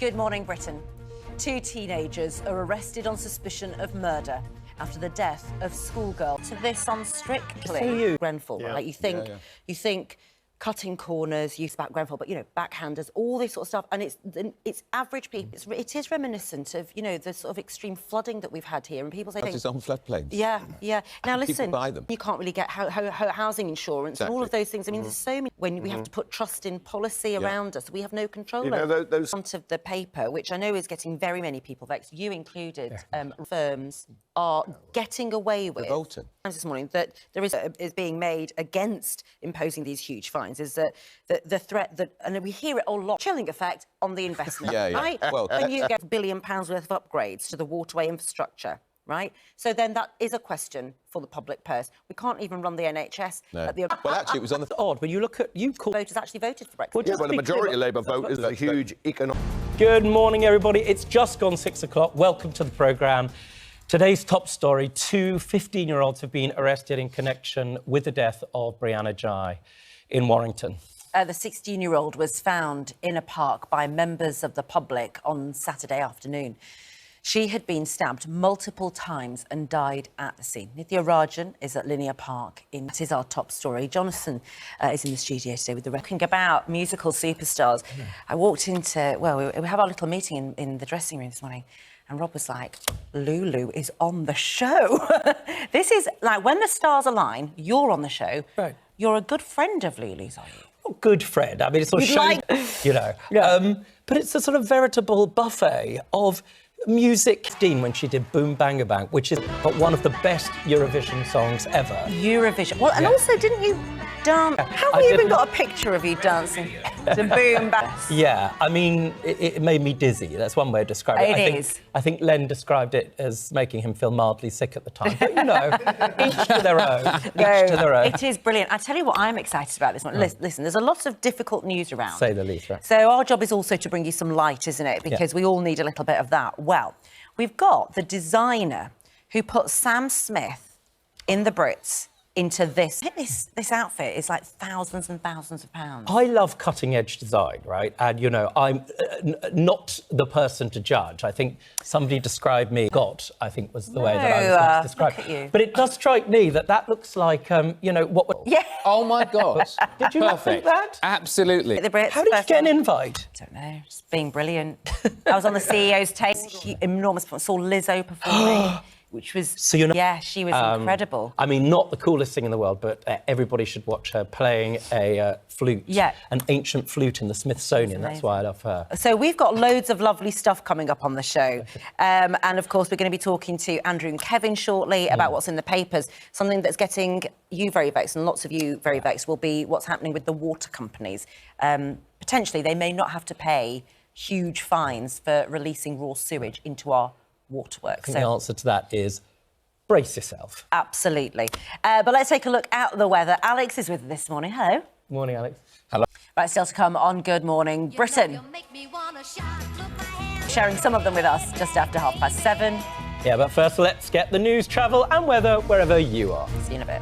Good morning, Britain. 2 teenagers are arrested on suspicion of murder after the death of schoolgirl. To this on Strictly. Grenfell, Yeah. right? You think cutting corners, use back Grenfell, but, you know, backhanders, all this sort of stuff. And it's average people. It is reminiscent of, you know, the sort of extreme flooding that we've had here. And people say... It's on floodplains. Yeah. Now, listen, buy them. you can't really get housing insurance and all of those things. I mean, there's so many... When we have to put trust in policy around us, we have no control over those... Front of the paper, which I know is getting very many people vexed, you included, firms are getting away with... Revolting. This morning that there is being made against imposing these huge fines is that the threat that, and we hear it a lot, chilling effect on the investment, right? Well, when you get £1 billion worth of upgrades to the waterway infrastructure, right? So then that is a question for the public purse. We can't even run the NHS at the... Well, actually, it was on the... Odd, when you look at... Voters actually voted for Brexit. Well, Well, the majority of Labour vote is a huge economic... Good morning, everybody. It's just gone 6 o'clock. Welcome to the programme. Today's top story, 2 15-year-olds have been arrested in connection with the death of Brianna Ghey in Warrington. The 16-year-old was found in a park by members of the public on Saturday afternoon. She had been stabbed multiple times and died at the scene. Nithya Rajan is at Linear Park. That is our top story. Jonathan is in the studio today with the talking about musical superstars. I walked into... Well, we have our little meeting in the dressing room this morning, and Rob was like, Lulu is on the show. This is like when the stars align, you're on the show. Right. You're a good friend of Lulu's, are you? Not good friend. I mean, it's sort of show, you know. But it's a sort of veritable buffet of music. When she did Boom Banga Bang, which is one of the best Eurovision songs ever. Eurovision. Well, and also, didn't you dance? Have we even got a picture of you dancing to Boom Bang? Yeah, I mean, it made me dizzy. That's one way of describing it. I think Len described it as making him feel mildly sick at the time. But, you know, each to their own. Each to their own. It is brilliant. I tell you what I'm excited about this one. Listen, there's a lot of difficult news around. Say the least, right? So our job is also to bring you some light, isn't it? Because we all need a little bit of that. Well, we've got the designer who put Sam Smith in the Brits into this. This outfit is like thousands and thousands of pounds. I love cutting-edge design, right? And, you know, I'm not the person to judge. I think somebody described me, I think was the way that I was going to describe it. But it does strike me that looks like, you know, what... Yeah. Oh, my God. Did you not think that? Absolutely. The Brits. How did you get an invite? I don't know, just being brilliant. I was on the CEO's table, enormous, saw Lizzo performing. Which was... So you know, yeah, she was incredible. I mean, not the coolest thing in the world, but everybody should watch her playing a flute. Yeah. An ancient flute in the Smithsonian. That's why I love her. So we've got loads of lovely stuff coming up on the show. And, of course, we're going to be talking to Andrew and Kevin shortly about what's in the papers. Something that's getting you very vexed, and lots of you very vexed, will be what's happening with the water companies. Potentially, they may not have to pay huge fines for releasing raw sewage into our waterworks. The answer to that is brace yourself. Absolutely. But let's take a look at the weather. Alex is with us this morning. Hello. Morning, Alex. Hello. Right, still to come on Good Morning Britain. Sharing some of them with us just after 7:30. Yeah, but first let's get the news, travel and weather wherever you are. See you in a bit.